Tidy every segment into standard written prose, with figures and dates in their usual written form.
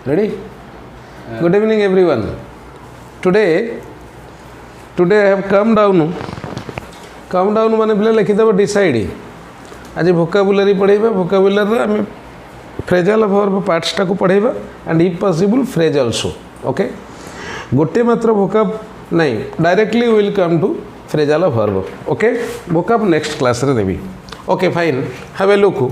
Ready? Good evening, everyone. Today I have come down. Come down माने पिला लिखिदेव decide. आज vocabulary पढ़ेबा. vocabulary आम फ्रेजल वर्ब पार्ट्स टाको पढ़ेबा and if possible phrase also. Okay, गोटे मात्र vocab नहीं, directly will come to phrasal verb. Okay, vocab next class रे देबी. Okay fine, have a look.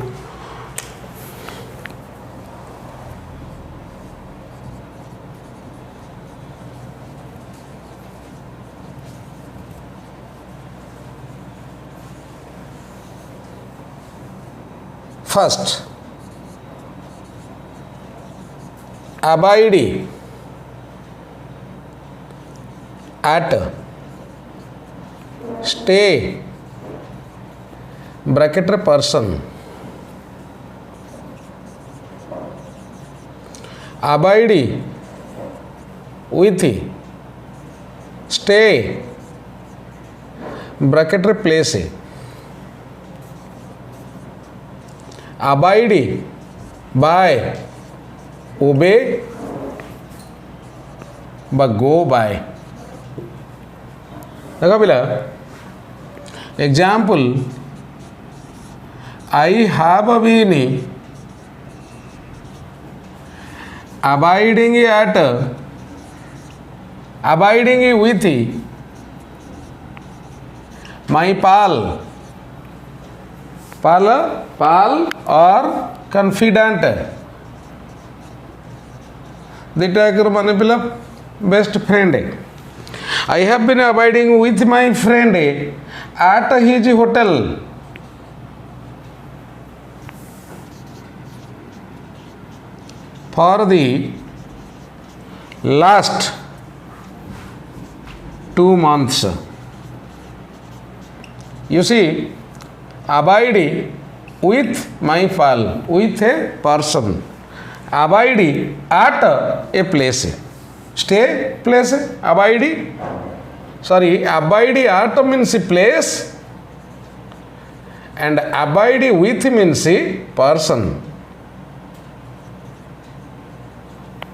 First, abide at, stay, bracket person, abide with, stay, bracket place, abide by, obey বা go by. देखो पिला example, I have been abiding at, abiding with my pal or confidant. दुईटा एक माने पिला best friend. I have been abiding with my friend at his hotel. For the last 2 months. You see, abide with my pal, with a person. Abide at a place. Stay place. Abide. Sorry, abide at means place. And abide with means person.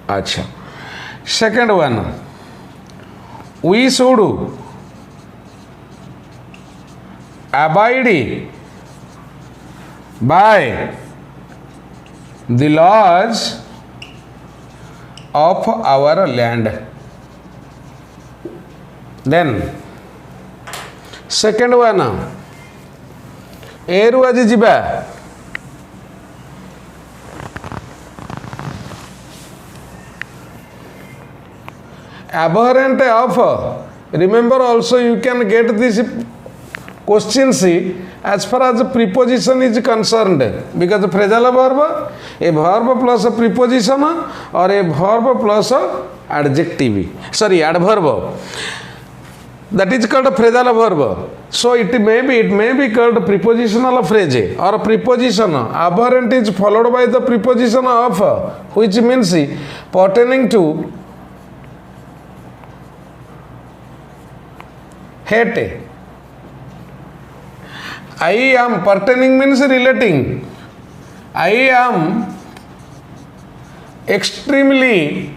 अच्छा. Second one. We should abide by the laws of our land. Then second one, एरु आज जिबा. Abhorrent of, remember also you can get this questions as far as preposition is concerned, because phrasal verb, a verb plus a preposition or a verb plus a adjective, sorry adverb, that is called a phrasal verb. So it may be called prepositional phrase or a preposition. Abhorrent is followed by the preposition of, which means pertaining to, hate. I am, pertaining means relating. I am extremely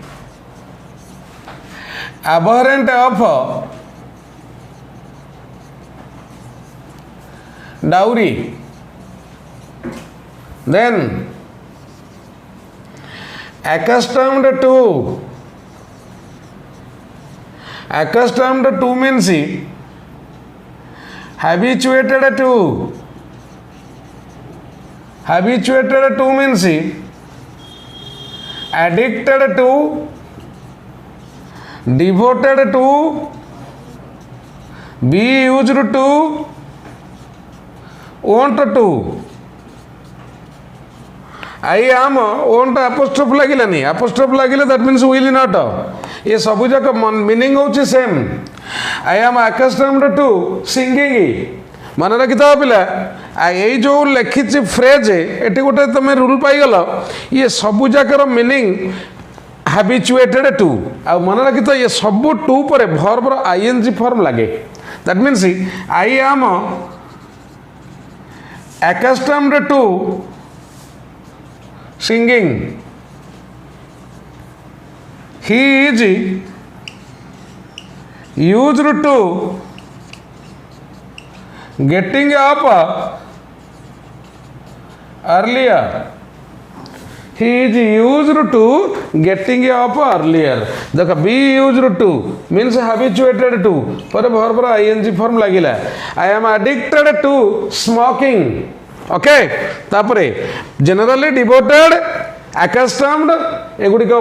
abhorrent of dowry. Then accustomed to means habituated to. Habituated to means addicted to, devoted to, be used to, want to. I am want apostrophe लगिलानी. apostrophe लगिले that means will not. ये सब जाक meaning होची same. I am accustomed to singing. मन रखिथा पिला, ये जो लिखी phrase eighty गोटे तुम रूल पाइगल. ये सब जाकर मीनिंग habituated to. आ मन रखिथा ये सब टू पर verb ing फॉर्म लगे. That means I am accustomed to singing. he is used to getting up earlier. He is used to getting up earlier. देखो be used to means habituated to पर verb ing form लगिला. I am addicted to smoking. Okay. तापरे generally devoted, accustomed एगुड़िक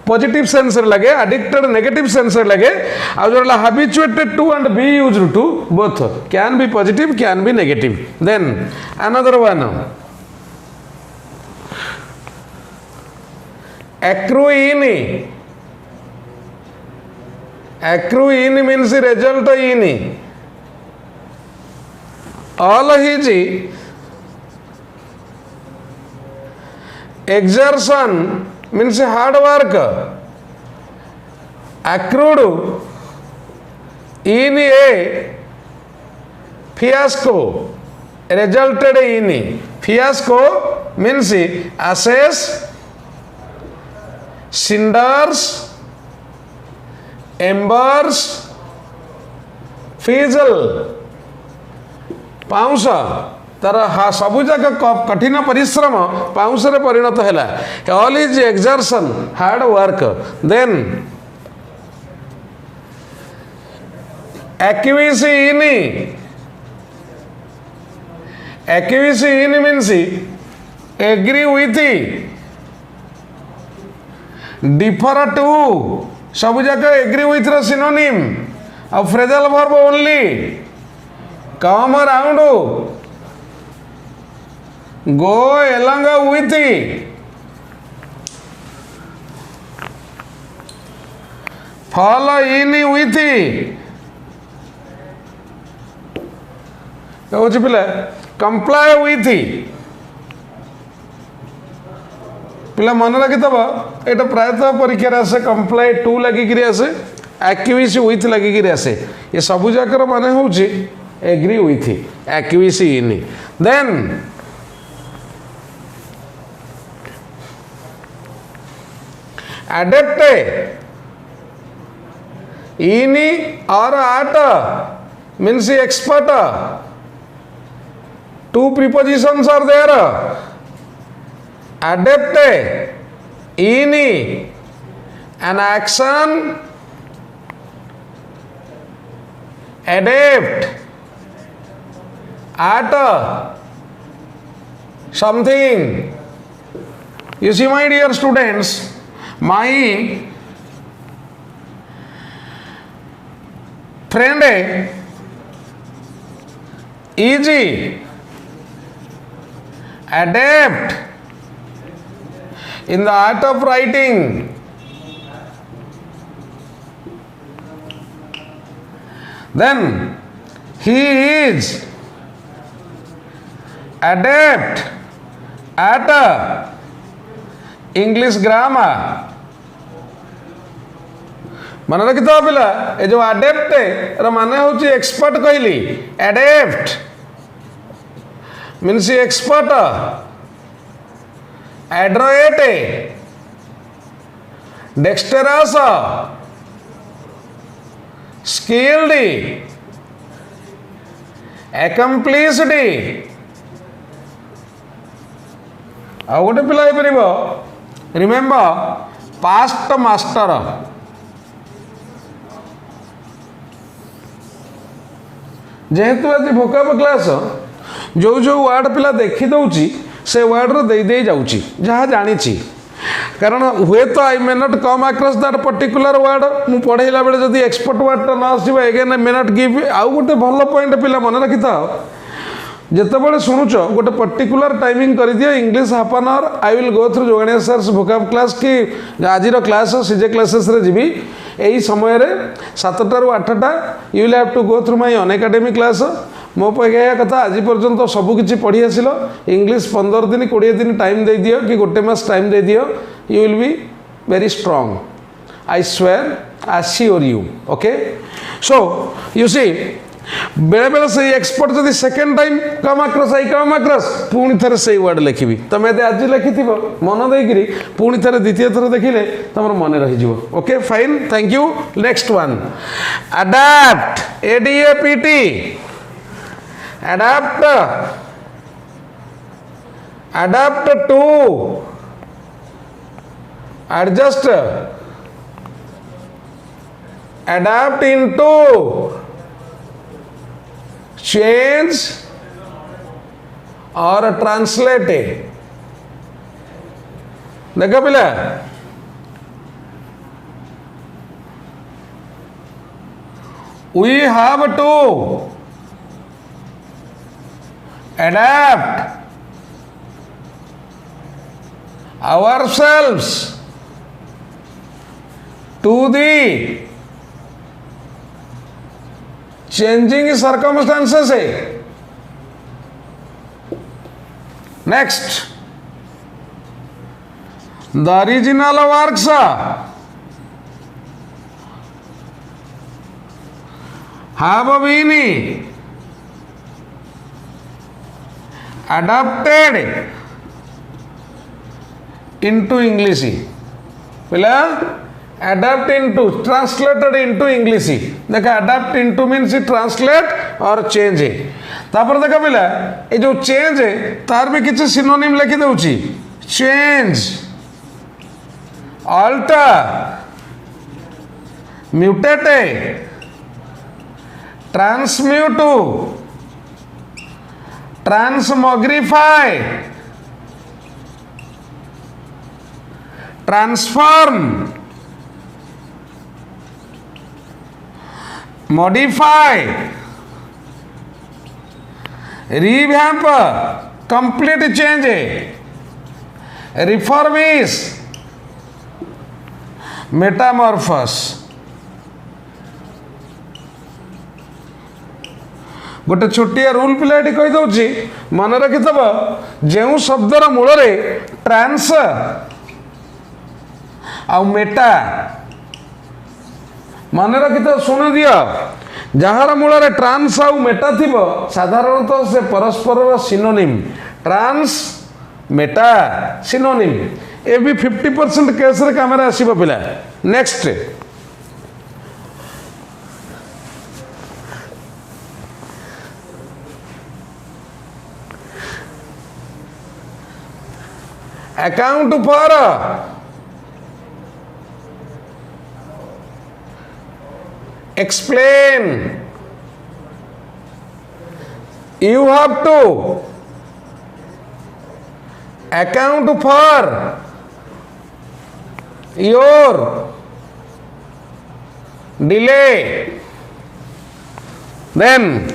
positive sense लगे, addicted negative sense लगे, आ जो habituated to and be used to both can be positive, can be negative. Then another one. Accrue in. Accrue in means result in. All his exertion means hard work accrued in a fiasco, resulted in. Fiasco means ashes, cinders, embers, fizzle, pounce तार सबुजाक कठिन परिश्रम pounce रे परिणत है. All is exertion hard work. Then acquiesce in. Acquiesce in means agree with, differ to, सबुजाक agree with रो synonym. और phrasal verb only. come around, go along with, follow in with. कौच पिला comply with. पिला मन रखिथब एटा प्रायतः परीक्षा आसे comply to लगिकी आसे, acquiesce with लगिकी आसे. ये सबु जाकर माने होची agree with, acquiesce in. Then adapt in or at means expert. Two prepositions are there. Adapt in an action, adapt at something. You see, my dear students, my friend is adept in the art of writing. Then he is adept at English grammar. मन रखिथा पिला ए जो adept र माने होची expert कहली. adept means expert, adroit, dexterous, skilled, accomplished. आ गोटे पिला remember past master. जेहेतु आज भोकाब क्लास जो जो वर्ड पिला देखी दौची से वर्ड दे दे जाउची जहाँ जानी. कारण हुए तो I may not come across that particular word मु पढ़ेला बेले जदि एक्सपर्ट वर्ड न आसो एगेन मे नॉट गिव. आउ गोटे भल पॉइंट पिला मन रखि था जितेबाला शुणुच गोटे पर्टिकुलर टाइमिंग कर दियो English half an hour. I will go through जोगणिया सर भोकाब क्लास कि आज क्लास सीजे क्लासेस जी यही समय 7टा ରୁ 8टा you will have to go through my Unacademy class. मो कहया कथा आज पर्यंत सबकि पढ़ी आसिल. इंग्लिश 15 दिन 20 दिन टाइम दे दियो कि गोटे मास टाइम दे दियो. You will be very strong. I swear, I sure you. Okay, so you see बेले बेले से एक्सपर्ट जदि सेकेंड टाइम कम आक्रस पुणी थे से वर्ड लिखी तुम यदि आज लिखि मन देकरी पुणी थे द्वितीय थर देखिले तुम मन रही okay fine thank you next one adapt A D A P T adapt adapt to adjust adapt into change or translate देखा पिला we have to adapt ourselves to the changing circumstances. Next, the original works have been adapted into English. पिला adapt into translated into English. देखा adapt into means translate और change. तापर देखा पिला ये जो change है तार भी किसी synonym लिखी दूँगी change, alter, mutate, transmute, transmogrify, transform, modify, revamp, complete change, refurbish, metamorphose. गोटे छोटिया रूल पिला कही दूसरी मन रखिथब जो शब्दर मूल ट्रांस आउ मेटा मन रखिथ शुणी दि जार मूल ट्रांस आउ मेटा थी साधारणतः से परस्पर सिनोनिम ट्रांस मेटा सिनोनिम ए भी 50% केस रे काम आसब पिला next account for explain you have to account for your delay then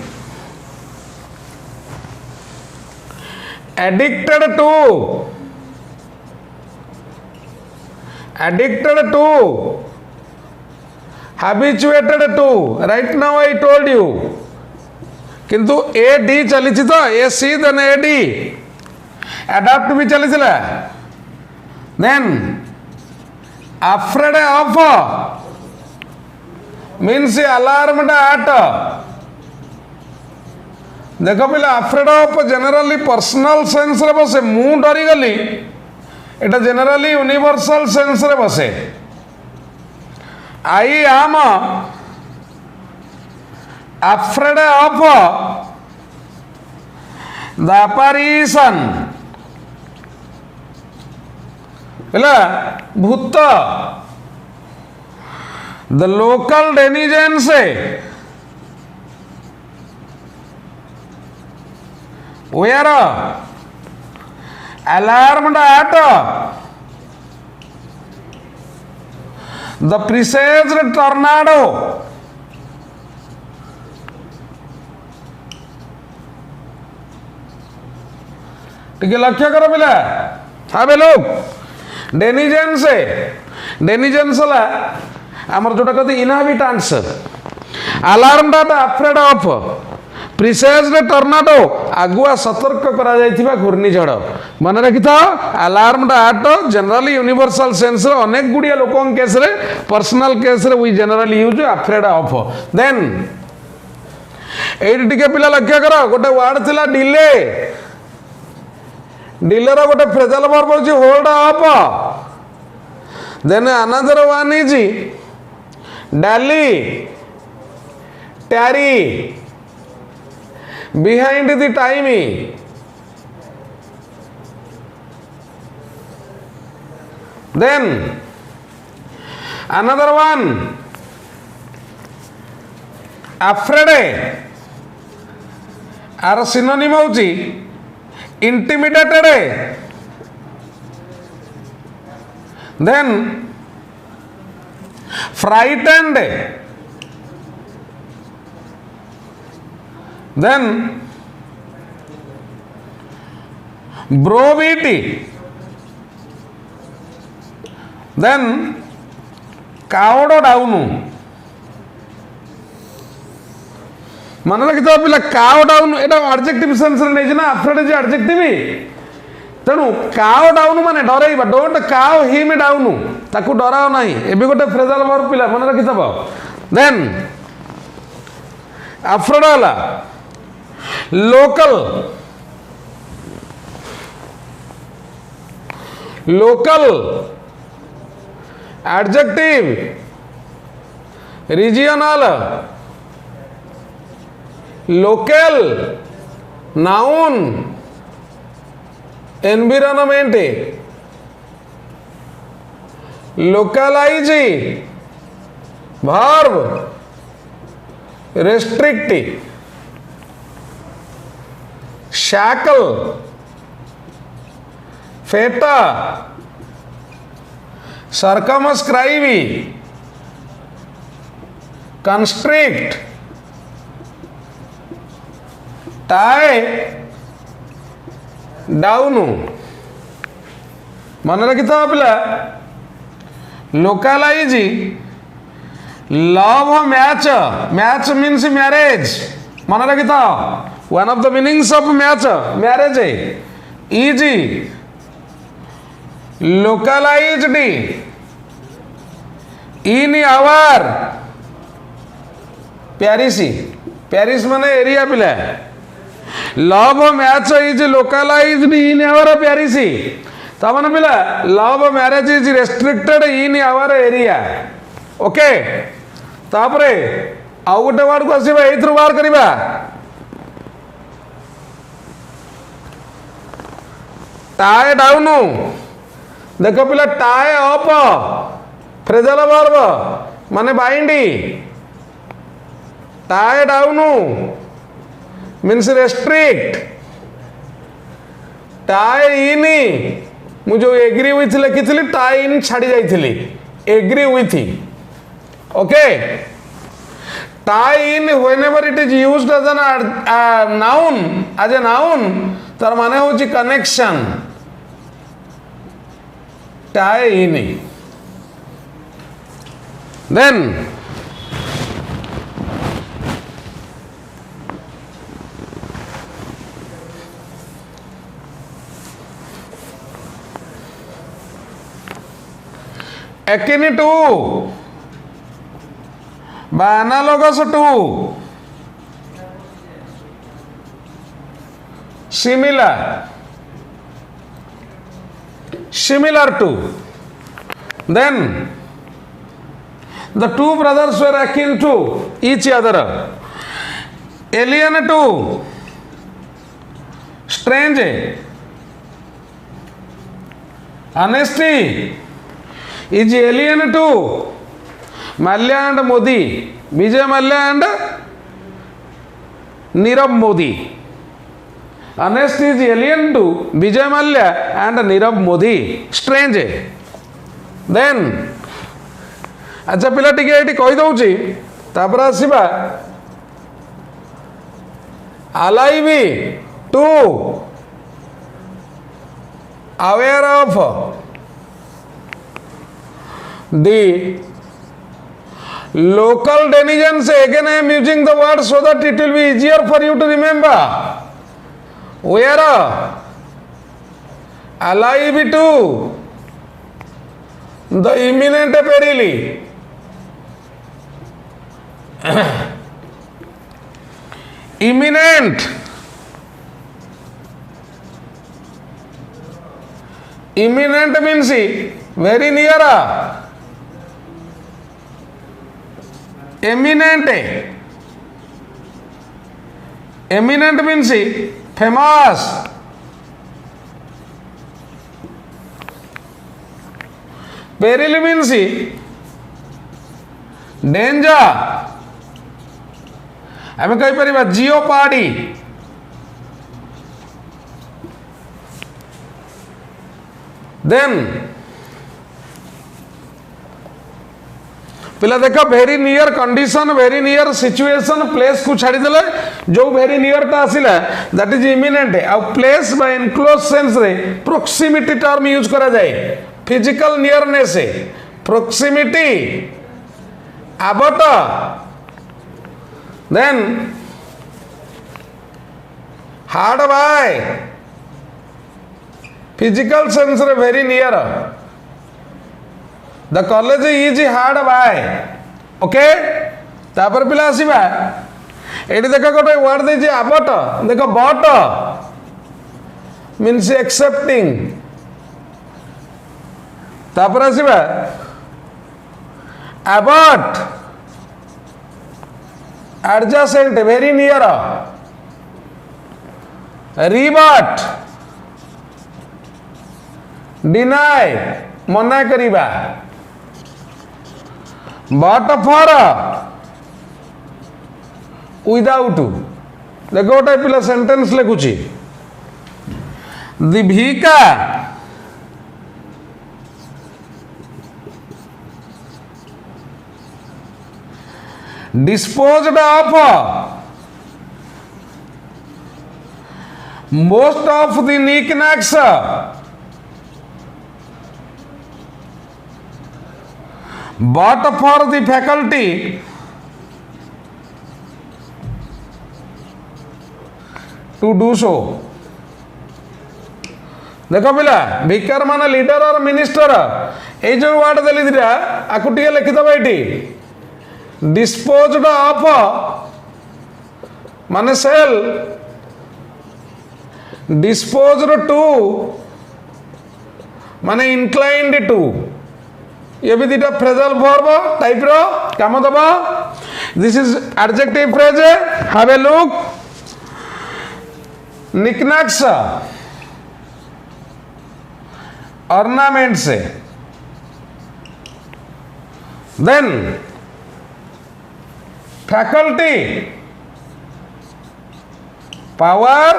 addicted to habituated to right now I told you किंतु ए डी चली तो ए सी देन ए डी अडाप्ट भी चली then afraid of means alarmed at देखो पिला afraid of generally personal sense रे बसे मु डरी गली एटा generally universal sense रे बसे I am afraid of the apparition भूत the local denizens were alarmed at the presaged tornado टिके लक्ष्य करो पिला हाँ लोग डेनिजेंस डेनिजेंस आमर जोटा कहते इनहाबिटेंट्स अलार्म डाटा अफ्रेड ऑफ प्रिसेज्ड टर्नाडो आगुआ सतर्क करा जायथिबा घूर्णिझड़ मन रखि था अलार्म डाटा जनरली यूनिवर्सल सेंस रे अनेक गुडिया लोकों केस रे पर्सनल केस रे we generally use afraid of देन एटी टिके पिला लक्ष्य कर गोटे वर्ड थिला डिले डिलेर गोटे फ्रेजल वर्ब होची hold up then another one is dally tarry behind the time then another one afraid आर सिनोनिम होची intimidated then frightened then browbeat then cowed down मन रखिथ पिला काव डाउन एटा एडजेक्टिव सेंस रे नै ना अफ्रेड इज एडजेक्टिव तेणु काव डाउन माने डराइबा डोंट काव हिम डाउन ताकू डराओ नाही एबे गोटे फ्रेजल वर्ब पिला मन रखिथबो देन अफ्रेड वाला local local adjective regional local noun environment localize verb restrict shackle fetter circumscribe constrict tie down मन रखी था पिला localize love match match means marriage मन रखी था one of the meanings of match marriage is localized in our parish parish माने area पिला love match is localized in our parish तमन पिला love marriage is restricted in our area okay तापरे आउ गोटे वर्ड को आसीबा एथरु बाहर करिबा टाई डाउन देखो पिला टाई अप फ्रेजल वर्ब माने बाइंडी tie down means restrict tie in मुझे एग्री विथ लिखी टाई इन छाड़ी जाइली agree with okay tie in whenever it is used as an noun as a noun तार माने होची connection tie in then akin to বা analogous to similar to then the two brothers were akin to each other alien to strange honesty is alien to Mallya and Modi, Vijay Mallya and Nirav Modi. Honesty is alien to Vijay Mallya and Nirav Modi. Strange. Then, अच्छा पिला टिके eighty कहि दउची तापर आसीबा alive to aware of the local denizens. Again I am using the word so that it will be easier for you to remember. Where alive to the imminent peril. imminent, imminent means very near, eminent, eminent means famous, peril means danger, आम कहीपर जियोपाडी, देन पिला देख very near condition, very near situation, place को छाड़ीदे जो very near टा आसला that is imminent. आ प्लेस बाय इनक्लोज सेंस रे प्रोक्सिमिटी टर्म यूज करा जाए, physical nearness, proximity, abut, then hard by, physical sense रे very near, the college is hard by. Okay, तापर पिला आसीबा एटी देख गोटे वर्ड देछि आबट, देख बट मीन्स एक्सेप्टिंग, तापर आसीबा abut, adjacent, very near, rebut, deny, मना करिबा, बट फॉर, विदाउट। देखो गोटे पिला सेंटेंस लिखुची, Deepika disposed of most of the knickknacks but for the faculty to do so। देखो पिला भिकार मान लीडर और मिनिस्टर, ये जो वर्ड देली दिरा आकु टिके लिखि दबा एटी, disposed of माने सेल, disposed to माने inclined to, ये भी दीटा फ्रेजल वर्ब टाइप रो काम दबा। This is adjective phrase, have a look, knickknacks, ornaments, then faculty, power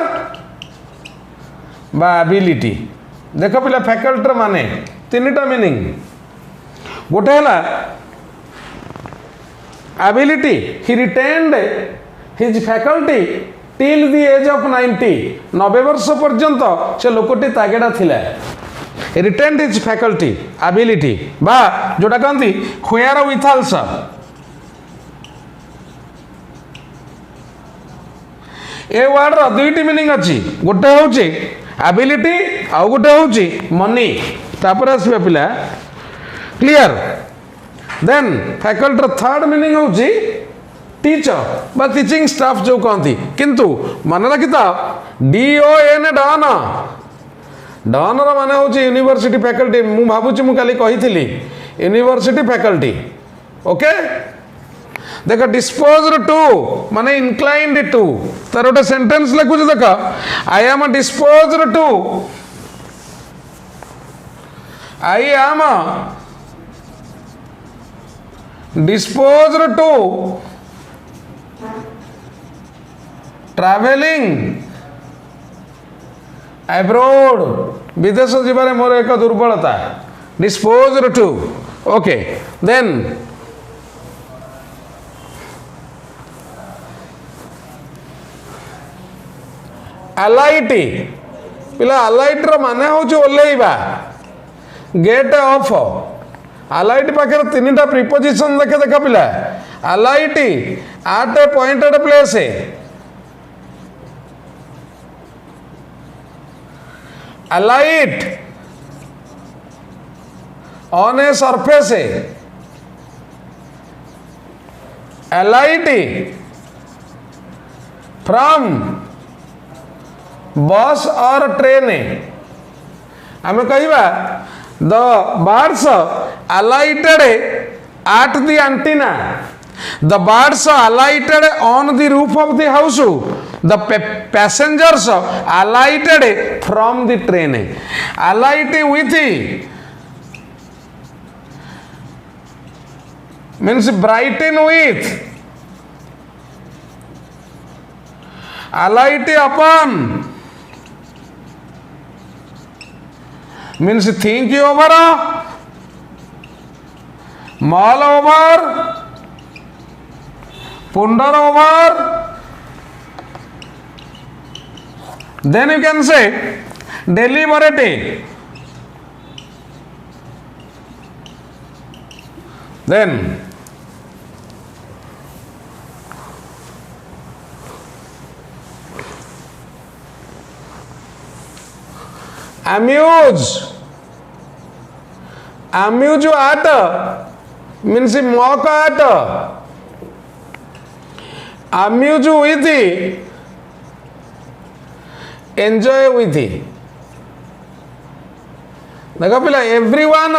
बा एबिलिटी। देख पिला फैकल्टी माने तीनटा मीनिंग, गोटे है ability, he retained his faculty till the age of 90, 90 वर्ष पर्यंत से लोकटी तागेड़ा थिला, रिटेन्ड हिज फैकल्टी एबिलिटी बा जोटा कहती हुएर विथाल्स। ए वर्ड रो दुईटी मीनिंग अच्छी, गोटे हूँ एबिलिटी आउ गोटे हूँ मनी। तापर आसवा पिला clear. Then faculty third meaning हूँ टीचर बा टीचिंग स्टाफ जो कहती, किंतु मन रखी था DON डन, डन मान हूँ यूनिवर्सिटी फैकल्टी। मु भावुची मु काली कही यूनिवर्सिटी फैकल्टी। ओके देख डिस्पोज्ड टू माने इनक्लाइंड टू, तार गोटे सेंटेंस लिखुच देख, I am disposed to, I am disposed to travelling abroad, विदेश जीवार मोर एक दुर्बलता, डिस्पोज्ड टू। ओके देन अलाइटी, पिला अलाइट माने हूँ ओल्लैबा, गेट ऑफ। अलाइट पाखे तीन टा प्रिपोजिशन देखे देख पिला, alight at a pointed place, alight on a surface, alight from bus और ट्रेन आम कहवा the birds alighted at the antenna. The birds alighted on the roof of the house. The passengers alighted from the train. Alight with means brighten with. Alight upon means think over, mull over, ponder over. Then you can say deliberate. Then amuse. Amuse at means mock at. Amuse with, enjoy with. देखो पिला everyone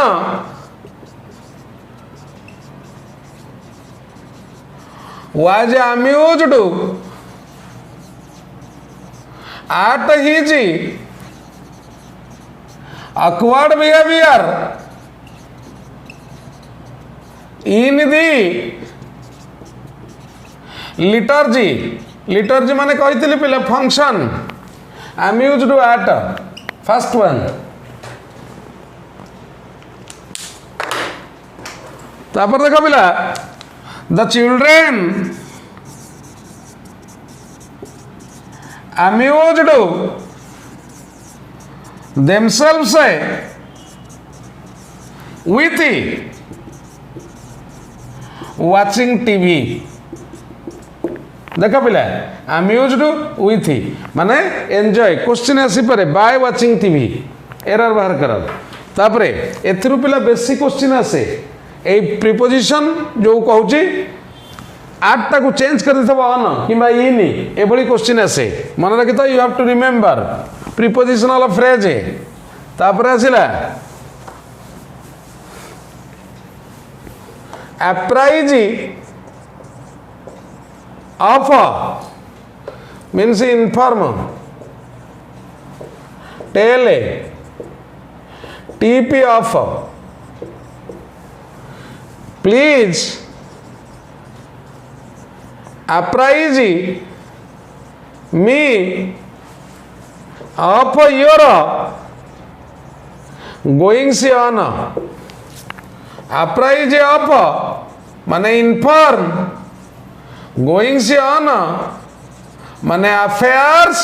was amused at his awkward behavior in the liturgy. Liturgy माने कही पिला function. Amused at first one. तापर देखो पिला the children amused themselves with watching TV. देखा पिला amused with माने enjoy क्वेश्चन आसी पारे by watching TV. एरर बाहर कर तापरे एथिरु पिला बेसी क्वेश्चन आसे ए प्रीपोजिशन जो कहूँ आठ टाक चेंज कर देथबो ऑन किबा इन ए बड़ी क्वेश्चन आसे मन रखि तो you have to remember prepositional phrase तापर आसिला apprise of means inform tell tip off please apprise me of your goings on. Apprise of माने inform, goings on माने affairs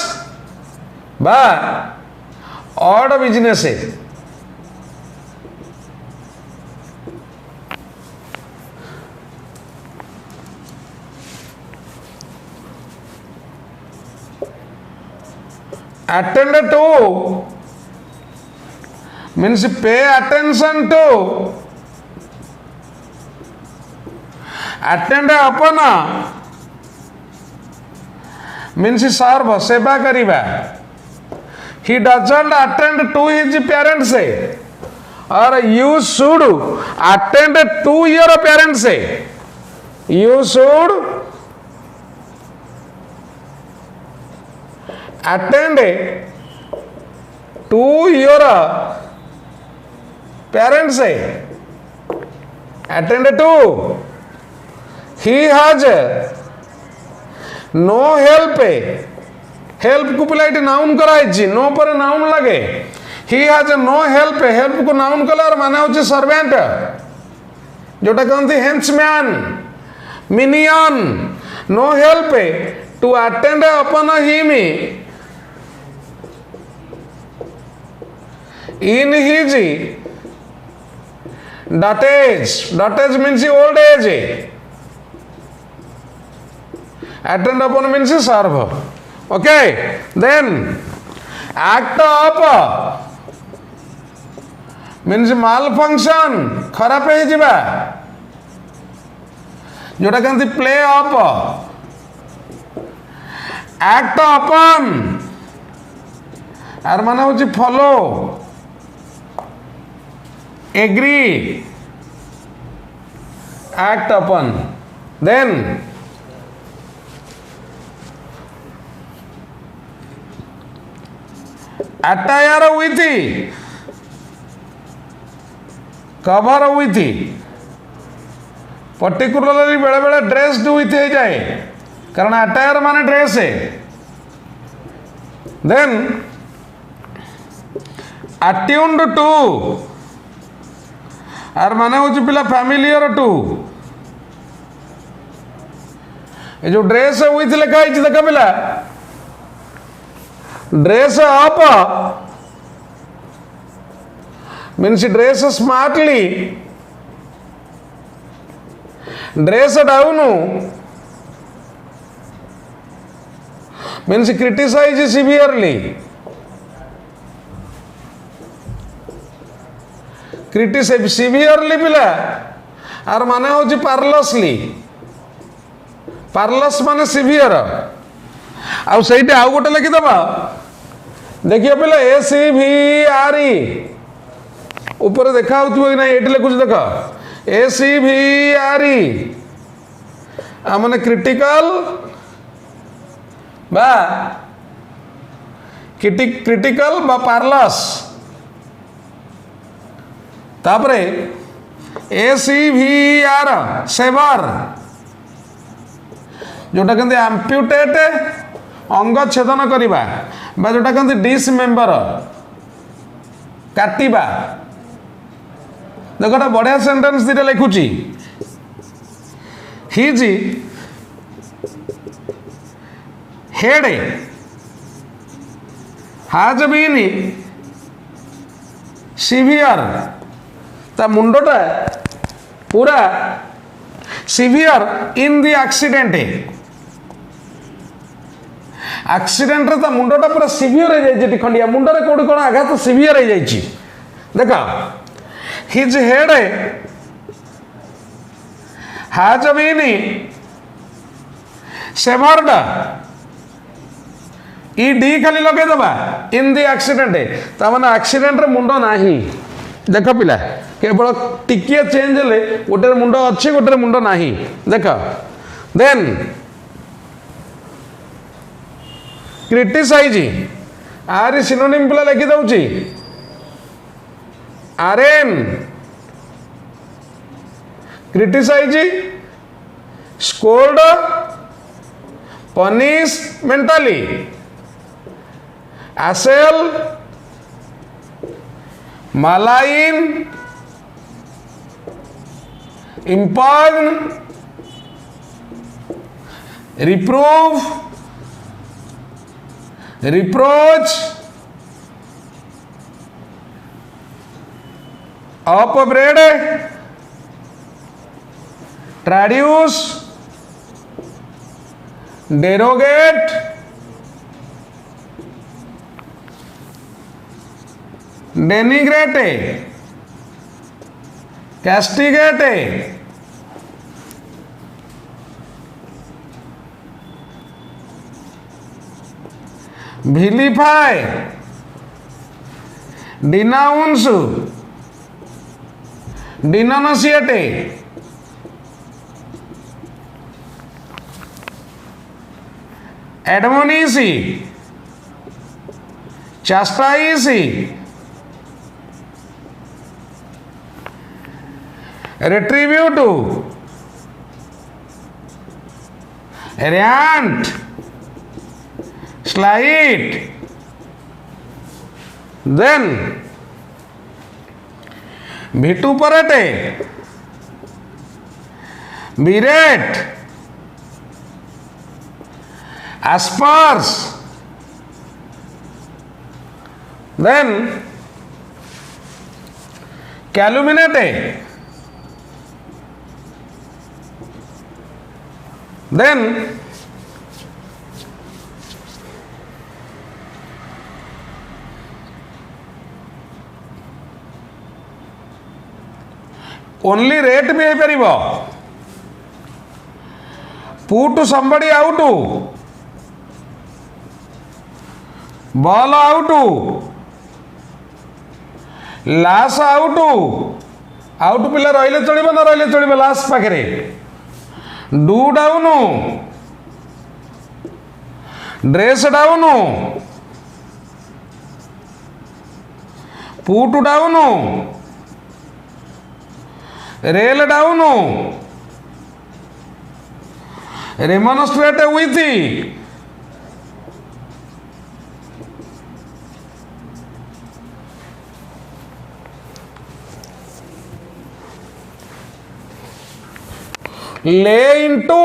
बा odd business. Attend to means pay attention to. Attend upon means serve सेवा करिबा. He doesn't attend to his parents or you should attend to your parents. You should attend to your parents. Attend to. He has no help. Help को पिलाइट noun कराई नो पर noun लगे. He has no help. Help को noun कलर माने होची सर्वेंट जोटा कहते henchman minion. No help to attend upon him in his dotage. Dotage means old age. Attend upon means serve. Okay, then act up means malfunction खराब है जीवा जोटा कहते play up. act upon आर माने होची follow agree act upon then attire with cover with particularly बेले बेले ड्रेस्ड विथ हो जाए कारण अटायर माने ड्रेस है देन अट्यून्ड टू आर माने हो पिला फैमिलियर टू ये जो ड्रेस है विथ लिखा है देख पिला dress up means dress smartly dress down means criticize severely criticize severely पिला आर माने होची पार्लसली पार्लस माने सिवियर आउ सहीटे आउ गोटे लिखिदबा देखिए पिला ACVRE ऊपर देखा होथिबो कि ना एठी लिखुछ देख ACVRE आ माने क्रिटिकल बा क्रिटिकल बा पार्लस तापरे ACVR सेवर जोटा कहते एम्प्यूटेट अंग छेदन करिबा बा जोटा कहते डिसमेम्बर काटिबा देखो बढ़िया सेंटेंस दिटा लिखुची his head has been severe ता मुंडटा पूरा severe in the accident accident रे ता मुंडटा पूरा सिवियर हो जाइए खंडिया मुंडरे कोड कोन आघात सिवियर हो जाइए देखा his head has been severed E D खाली लगे दबा इन द एक्सीडेंट तामाने एक्सीडेंट रे मुंड नाही देख पिला केवल टिकिए चेंज हेले गोटे मुंड अच्छे गोटे मुंड नाही देख देन क्रिटिसाइज आर सिनोनिम पिला लिखि दउची आरएन criticise scored punish mentally assail malign impugn reprove reproach upbraid traduce derogate denigrate castigate vilify denounce denunciate admonish chastise retribute rant slight then vituperate berate asperse then calumniate then only rate भी हो परिबो put somebody out ball out लास out out पिला रहिले चलिबो ना रहिले चलिबो लास पाखरे do down dress down put down rail down remonstrate with lay into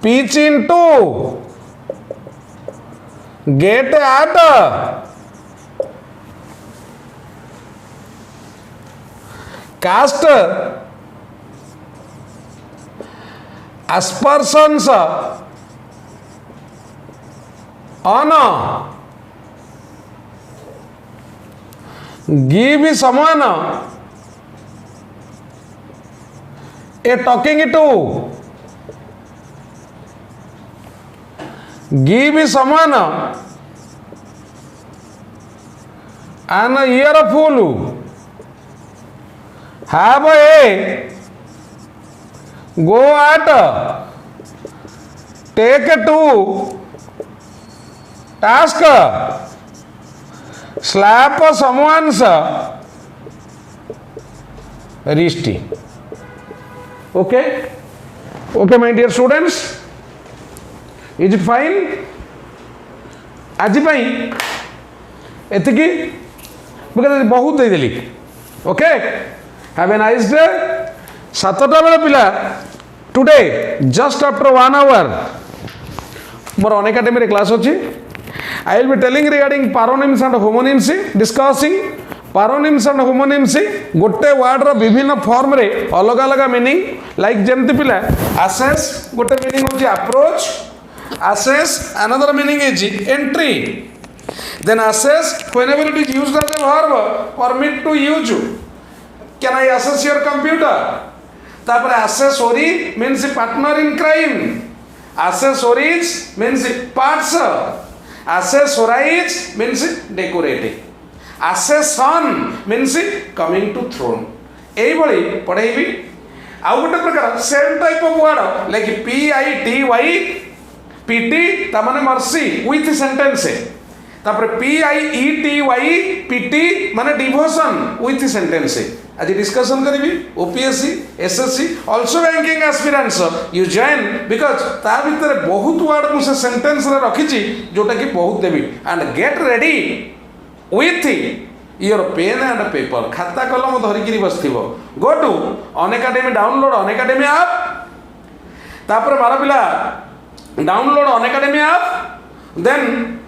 pitch into get at cast aspersions on give someone a talking to give someone an earful have a go at take to task slap someone's wrist. Okay, okay my dear students, is it fine? आज पाई एतिकी because बहुत दे देली. Okay, have a nice day. 7टा बेले पिला today just after 1 hour more Unacademy class अच्छी. I will be telling regarding paronyms and homonyms, discussing paronyms and homonyms गोटे वर्ड रो विभिन्न फॉर्म रे अलग अलग मीनिंग. लाइक जेमती पिला असेस गोटे मीनिंग होची approach, assess another meaning is entry, then assess whenever it is used as a verb permit to use. Can I assess your computer? तापर accessory means partner in crime, accessories means parts, accessorize means decorating, accession means coming to throne. एई भली पढ़ेबी. आउ गोटे प्रकार same type of word like PITY pity तामाने mercy with sentence. तापर PIETY piety माने डिवोशन विथ सेंटेंस. आज डिस्कशन करी OPSC SSC also banking aspirants you join because ता भीतर बहुत वर्ड मुझे सेंटेंस रे रखी जोटा कि बहुत देवी. And get ready with your pen and paper, खाता कलम धरिकी बसथिबो. Go to Unacademy, download Unacademy app. तापर मार पिला download on academy app, then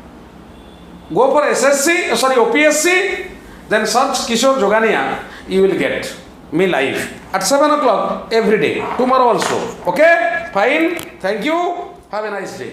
go for OPSC, then search Kishore Jogania. You will get me live at 7 o'clock every day, tomorrow also. Okay, fine, thank you, have a nice day.